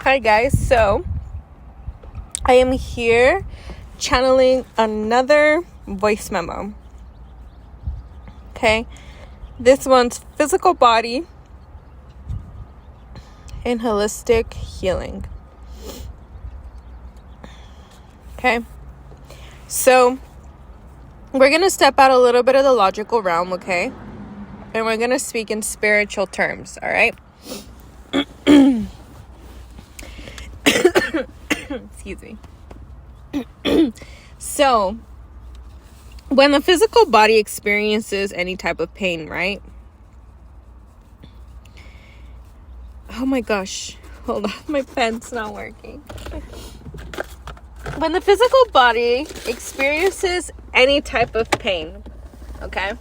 Hi guys, so I am here channeling another voice memo. Okay, this one's physical body and holistic healing. Okay, so we're gonna step out a little bit of the logical realm, okay, and we're gonna speak in spiritual terms. All right. Excuse me. So, when the physical body experiences any type of pain, right? Oh my gosh. Hold on. My pen's not working. When the physical body experiences any type of pain, okay?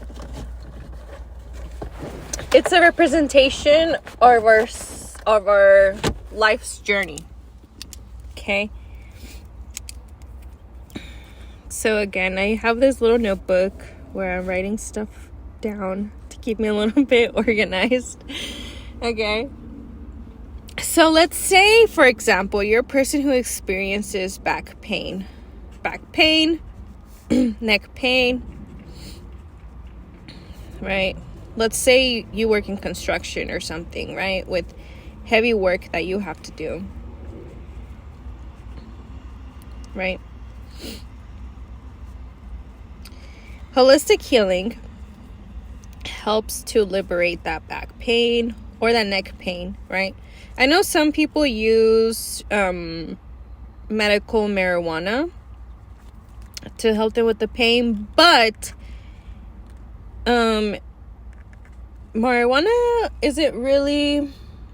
It's a representation of our life's journey. Okay. So again, I have this little notebook where I'm writing stuff down to keep me a little bit organized. Okay. So let's say, for example, you're a person who experiences back pain, neck pain, right? Let's say you work in construction or something, right? With heavy work that you have to do. Right? Holistic healing helps to liberate that back pain or that neck pain, right? I know some people use medical marijuana to help them with the pain, but marijuana isn't really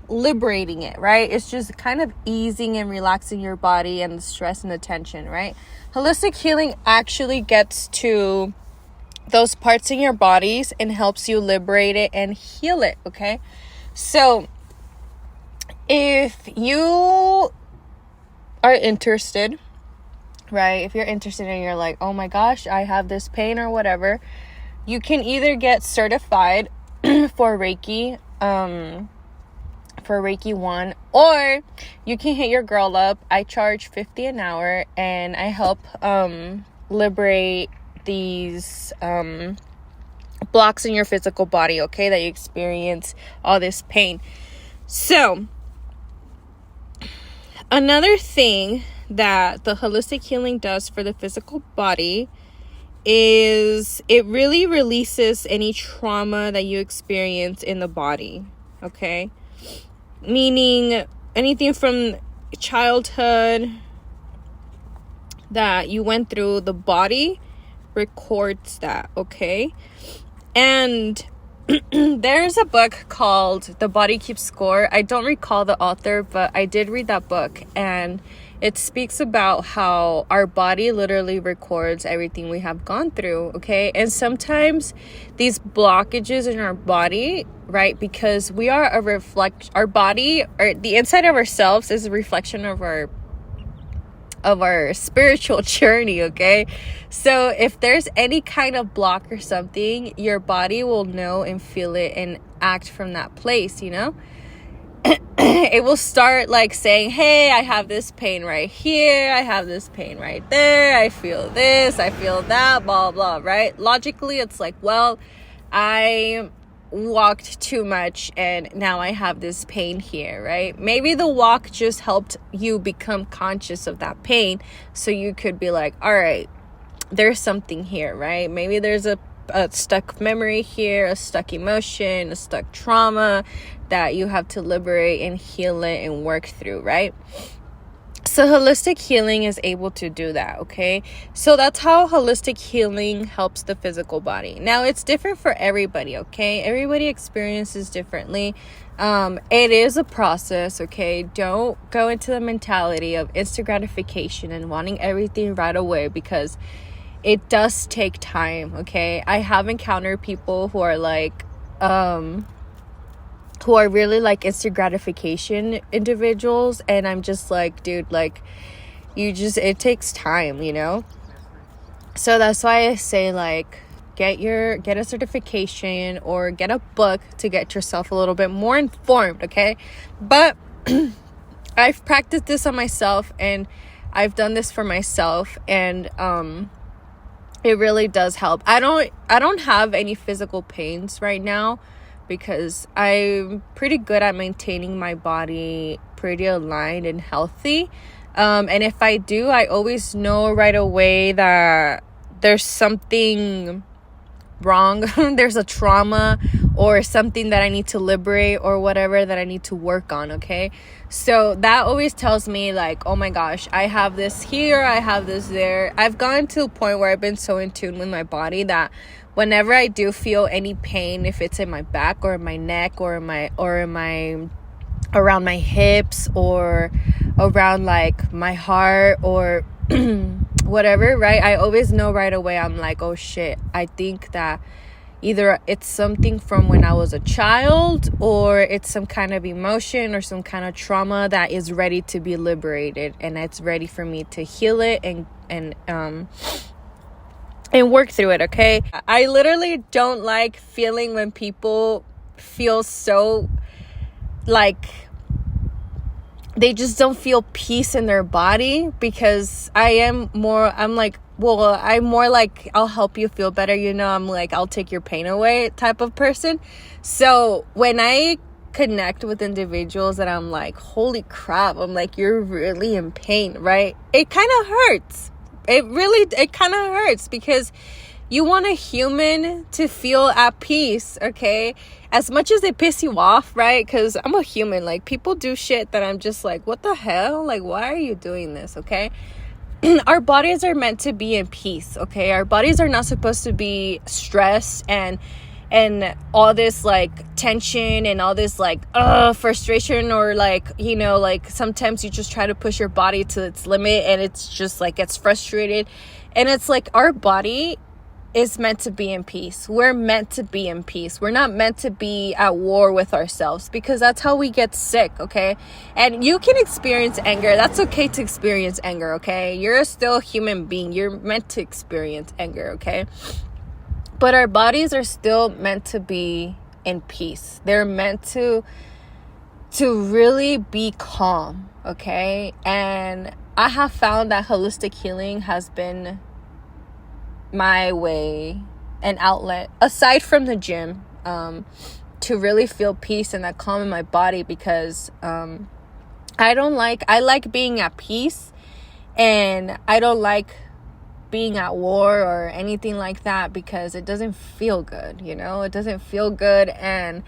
liberating it, right? It's just kind of easing and relaxing your body and the stress and the tension, right? Holistic healing actually gets to those parts in your bodies and helps you liberate it and heal it, okay? So if you are interested, right? If you're interested and you're like, oh my gosh, I have this pain or whatever, you can either get certified for Reiki, for Reiki 1, or you can hit your girl up. I charge $50 an hour and I help liberate these blocks in your physical body, okay, that you experience all this pain. So another thing that the holistic healing does for the physical body is it really releases any trauma that you experience in the body, okay? Meaning anything from childhood that you went through, the body records that, okay? And there's a book called The Body Keeps Score. I don't recall the author, but I did read that book, and it speaks about how our body literally records everything we have gone through, okay? And sometimes these blockages in our body, right, because we are our body, or the inside of ourselves is a reflection of our spiritual journey, okay? So if there's any kind of block or something, your body will know and feel it and act from that place, you know? It will start like saying, hey, I have this pain right here, I have this pain right there, I feel this, I feel that, blah blah, right? Logically it's like, well, I walked too much and now I have this pain here, right? Maybe the walk just helped you become conscious of that pain, so you could be like, all right, there's something here, right? Maybe there's a stuck memory here, a stuck emotion, a stuck trauma that you have to liberate and heal it and work through, right? So holistic healing is able to do that, okay? So that's how holistic healing helps the physical body. Now, it's different for everybody, okay? Everybody experiences differently. It is a process, okay? Don't go into the mentality of instant gratification and wanting everything right away, because it does take time, okay? I have encountered people who are like, who are really like instant gratification individuals, and I'm just like, dude, like, it takes time, you know? So that's why I say, like, get a certification or get a book to get yourself a little bit more informed, okay? But I've practiced this on myself, and I've done this for myself, and it really does help. I don't have any physical pains right now because I'm pretty good at maintaining my body pretty aligned and healthy. And if I do, I always know right away that there's something wrong. There's a trauma or something that I need to liberate or whatever that I need to work on, okay? So that always tells me like, oh my gosh, I have this here, I have this there. I've gotten to a point where I've been so in tune with my body that whenever I do feel any pain, if it's in my back or in my neck or in my around my hips or around like my heart or whatever, right? I always know right away. I'm like, oh shit, I think that either it's something from when I was a child or it's some kind of emotion or some kind of trauma that is ready to be liberated, and it's ready for me to heal it and work through it, okay? I literally don't like feeling when people feel so like they just don't feel peace in their body, because I'm more like I'll help you feel better, I'm like I'll take your pain away type of person. So when I connect with individuals that I'm like, holy crap, I'm like, you're really in pain, right? It kind of hurts. It kind of hurts because you want a human to feel at peace, okay? As much as they piss you off, right? Because I'm a human. Like, people do shit that I'm just like, what the hell? Like, why are you doing this, okay? Our bodies are meant to be in peace, okay? Our bodies are not supposed to be stressed and all this, like, tension and all this, like, frustration, or, like, like, sometimes you just try to push your body to its limit and it's just, like, gets frustrated. And it's like, our body is meant to be in peace. We're meant to be in peace. We're not meant to be at war with ourselves, because that's how we get sick, okay? And you can experience anger. That's okay to experience anger, okay? You're still a human being. You're meant to experience anger, okay? But our bodies are still meant to be in peace. They're meant to really be calm, okay? And I have found that holistic healing has been my way, an outlet aside from the gym, to really feel peace and that calm in my body, because I like being at peace, and I don't like being at war or anything like that, because it doesn't feel good, it doesn't feel good. And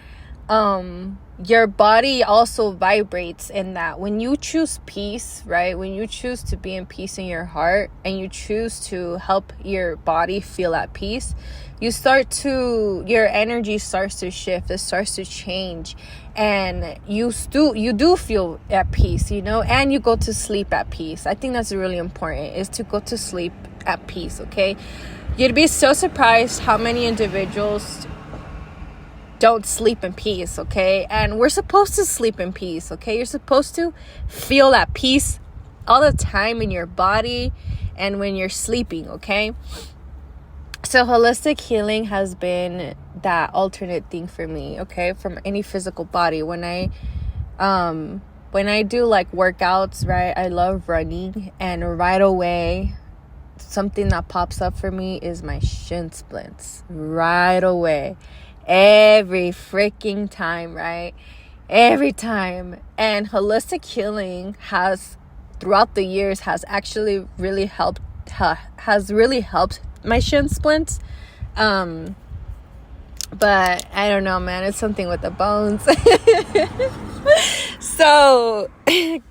your body also vibrates in that. When you choose peace, right? When you choose to be in peace in your heart, and you choose to help your body feel at peace, your energy starts to shift. It starts to change, and you do feel at peace, and you go to sleep at peace. I think that's really important, is to go to sleep at peace, okay? You'd be so surprised how many individuals don't sleep in peace, okay? And we're supposed to sleep in peace, okay? You're supposed to feel at peace all the time in your body and when you're sleeping, okay? So holistic healing has been that alternate thing for me, okay? From any physical body. When I do like workouts, right? I love running, and right away something that pops up for me is my shin splints. Right away. Every freaking time, right? Every time. And holistic healing has, throughout the years, has actually really helped my shin splints. But I don't know, man, it's something with the bones. So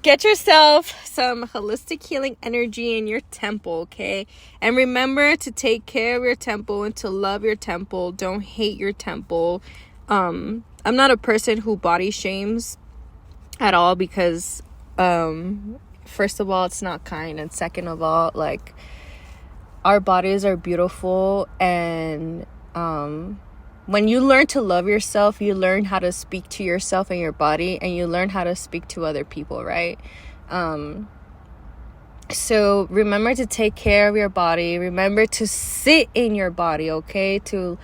get yourself some holistic healing energy in your temple, okay? And remember to take care of your temple and to love your temple. Don't hate your temple. I'm not a person who body shames at all, because first of all, it's not kind, and second of all, like, our bodies are beautiful, and when you learn to love yourself, you learn how to speak to yourself and your body, and you learn how to speak to other people, right? So remember to take care of your body. Remember to sit in your body, okay? To,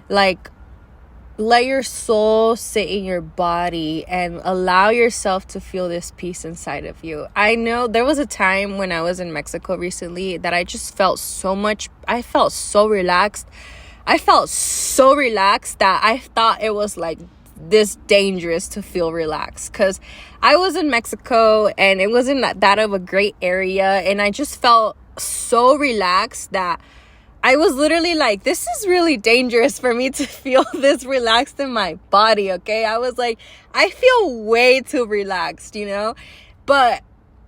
like, let your soul sit in your body and allow yourself to feel this peace inside of you. I know there was a time when I was in Mexico recently that I just felt I felt so relaxed. I felt so relaxed that I thought it was like this dangerous to feel relaxed, because I was in Mexico and it wasn't that of a great area, and I just felt so relaxed that I was literally like, this is really dangerous for me to feel this relaxed in my body, okay? I was like, I feel way too relaxed, you know? But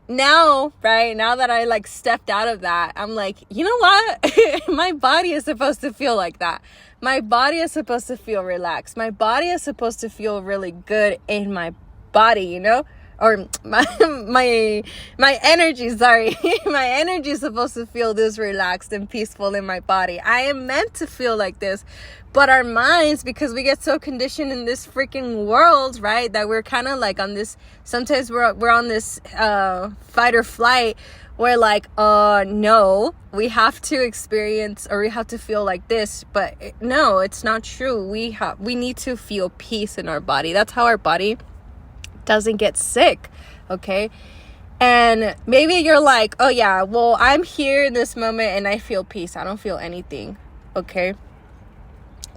now, right, now that I like stepped out of that, I'm like, you know what? My body is supposed to feel like that. My body is supposed to feel relaxed. My body is supposed to feel really good in my body, you know? Or my energy, sorry. My energy is supposed to feel this relaxed and peaceful in my body. I am meant to feel like this. But our minds, because we get so conditioned in this freaking world, right, that we're kind of like on this, sometimes we're on this fight or flight. We're like, no, we have to experience, or we have to feel like this. But no, it's not true. We need to feel peace in our body. That's how our body doesn't get sick, okay? And maybe you're like, oh yeah, well, I'm here in this moment and I feel peace. I don't feel anything, okay?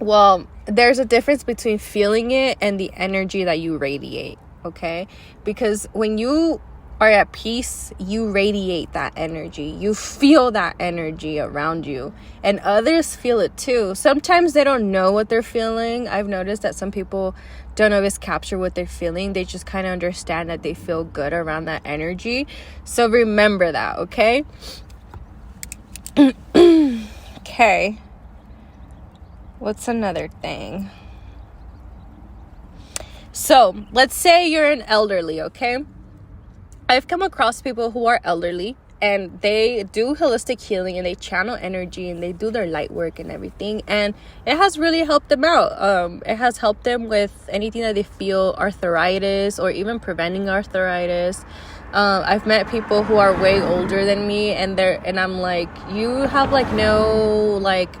Well, there's a difference between feeling it and the energy that you radiate, okay? Because when you are at peace, you radiate that energy. You feel that energy around you, and others feel it too. Sometimes they don't know what they're feeling. I've noticed that some people don't always capture what they're feeling. They just kind of understand that they feel good around that energy. So remember that, okay? Okay. What's another thing? So let's say you're an elderly, okay? I've come across people who are elderly and they do holistic healing and they channel energy and they do their light work and everything, and it has really helped them out. It has helped them with anything that they feel, arthritis or even preventing arthritis. I've met people who are way older than me, and I'm like, you have like no like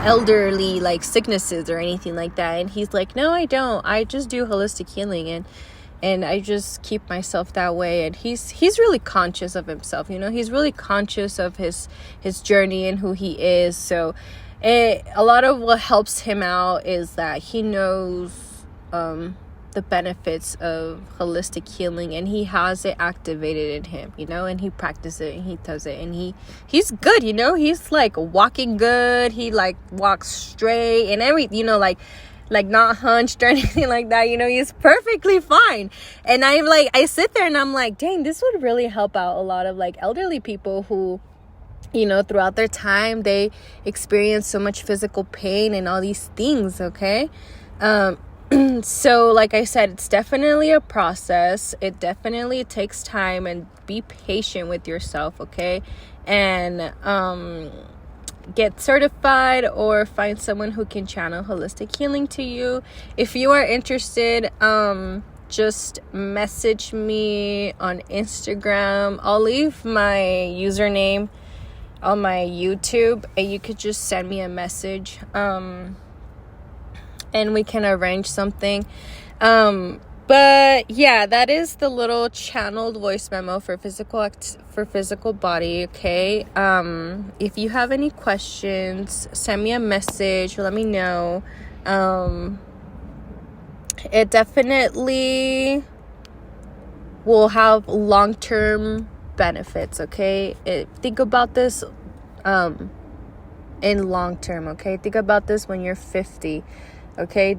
elderly like sicknesses or anything like that, and he's like, no, I don't. I just do holistic healing and I just keep myself that way. And he's really conscious of himself, you know. He's really conscious of his journey and who he is. So a lot of what helps him out is that he knows the benefits of holistic healing, and he has it activated in him, you know, and he practices it and he does it, and he's good, you know. He's like walking good. He like walks straight and everything, you know, like not hunched or anything like that, you know. He's perfectly fine. And I sit there and I'm like, dang, this would really help out a lot of like elderly people who, you know, throughout their time they experience so much physical pain and all these things, okay? So like I said, it's definitely a process. It definitely takes time, and be patient with yourself, okay? And get certified or find someone who can channel holistic healing to you. If you are interested, just message me on Instagram. I'll leave my username on my YouTube, and you could just send me a message, and we can arrange something. But yeah, that is the little channeled voice memo for physical body, okay? If you have any questions, send me a message, let me know. It definitely will have long-term benefits, okay? Think about this in long term, okay? Think about this when you're 50, okay?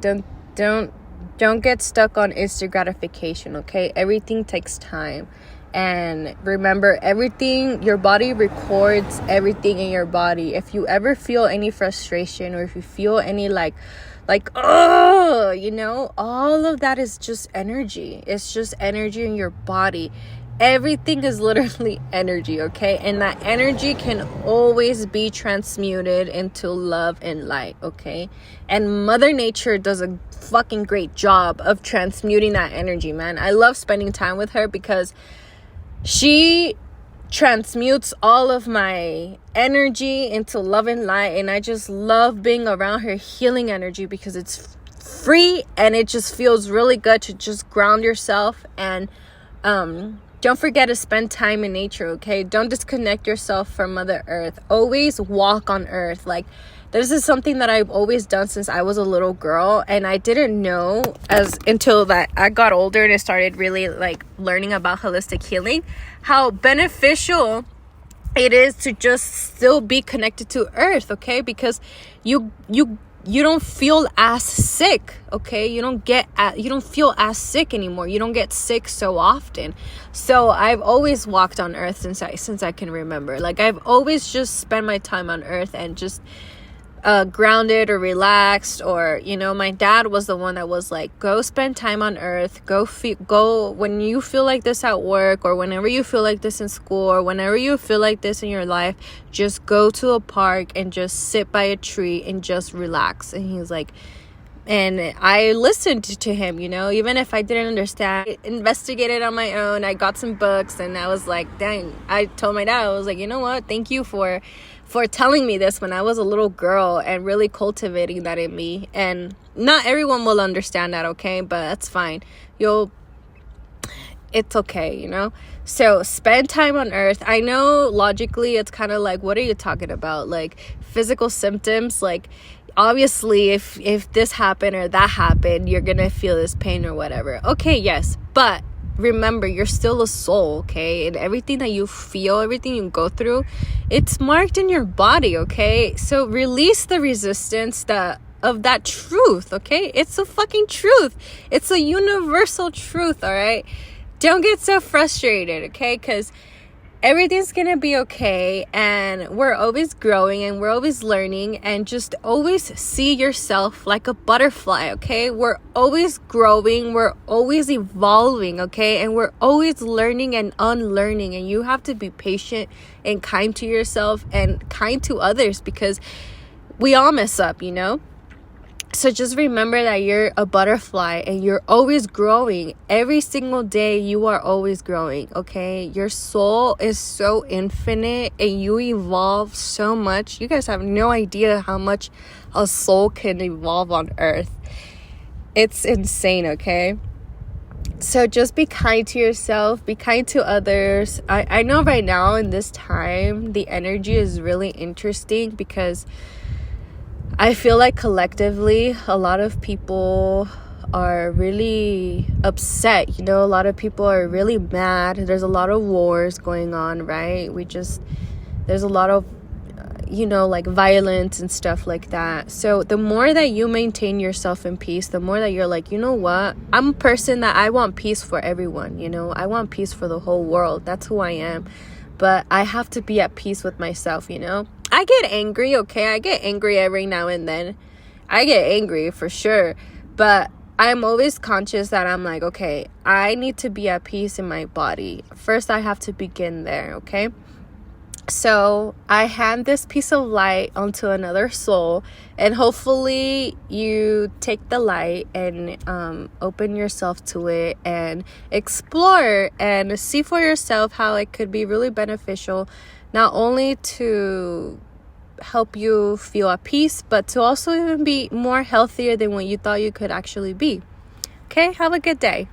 Don't get stuck on instant gratification, okay? Everything takes time. And remember, your body records everything in your body. If you ever feel any frustration, or if you feel any like, oh, you know, all of that is just energy. It's just energy in your body. Everything is literally energy, okay? And that energy can always be transmuted into love and light, okay? And Mother Nature does a fucking great job of transmuting that energy, man. I love spending time with her because she transmutes all of my energy into love and light, and I just love being around her healing energy because it's free and it just feels really good to just ground yourself. And don't forget to spend time in nature, okay? Don't disconnect yourself from Mother Earth. Always walk on Earth. Like, this is something that I've always done since I was a little girl, and I didn't know until that I got older and I started really like learning about holistic healing, how beneficial it is to just still be connected to Earth, okay? Because you don't feel as sick, okay? You don't feel as sick anymore. You don't get sick so often. So I've always walked on Earth since I can remember. Like, I've always just spent my time on Earth and just grounded or relaxed. Or, you know, my dad was the one that was like, go spend time on Earth, go when you feel like this at work, or whenever you feel like this in school, or whenever you feel like this in your life, just go to a park and just sit by a tree and just relax. And he's like, and I listened to him, you know, even if I didn't understand. I investigated on my own. I got some books, and I was like, dang, I told my dad, I was like, you know what, thank you for telling me this when I was a little girl and really cultivating that in me. And not everyone will understand that, okay? But that's fine. It's okay, you know? So spend time on Earth. I know logically it's kind of like, what are you talking about? Like, physical symptoms, like, obviously if this happened or that happened, you're gonna feel this pain or whatever. Okay, yes, but remember, you're still a soul, okay? And everything that you feel, everything you go through, it's marked in your body, okay? So release the resistance of that truth, okay? It's a fucking truth. It's a universal truth, all right? Don't get so frustrated, okay? Because everything's gonna be okay, and we're always growing and we're always learning. And just always see yourself like a butterfly, okay? We're always growing, we're always evolving, okay? And we're always learning and unlearning, and you have to be patient and kind to yourself and kind to others, because we all mess up, you know? So just remember that you're a butterfly and you're always growing. Every single day you are always growing, okay? Your soul is so infinite and you evolve so much. You guys have no idea how much a soul can evolve on Earth. It's insane, okay? So just be kind to yourself, be kind to others. I know right now in this time, the energy is really interesting because I feel like collectively, a lot of people are really upset. You know, a lot of people are really mad. There's a lot of wars going on, right? There's a lot of, like violence and stuff like that. So the more that you maintain yourself in peace, the more that you're like, you know what? I'm a person that I want peace for everyone, you know? I want peace for the whole world. That's who I am. But I have to be at peace with myself, you know? I get angry, okay? I get angry every now and then. I get angry for sure. But I'm always conscious that I'm like, okay, I need to be at peace in my body. First, I have to begin there, okay? So I hand this piece of light onto another soul, and hopefully you take the light and open yourself to it and explore and see for yourself how it could be really beneficial, not only to help you feel at peace, but to also even be more healthier than what you thought you could actually be. Okay, have a good day.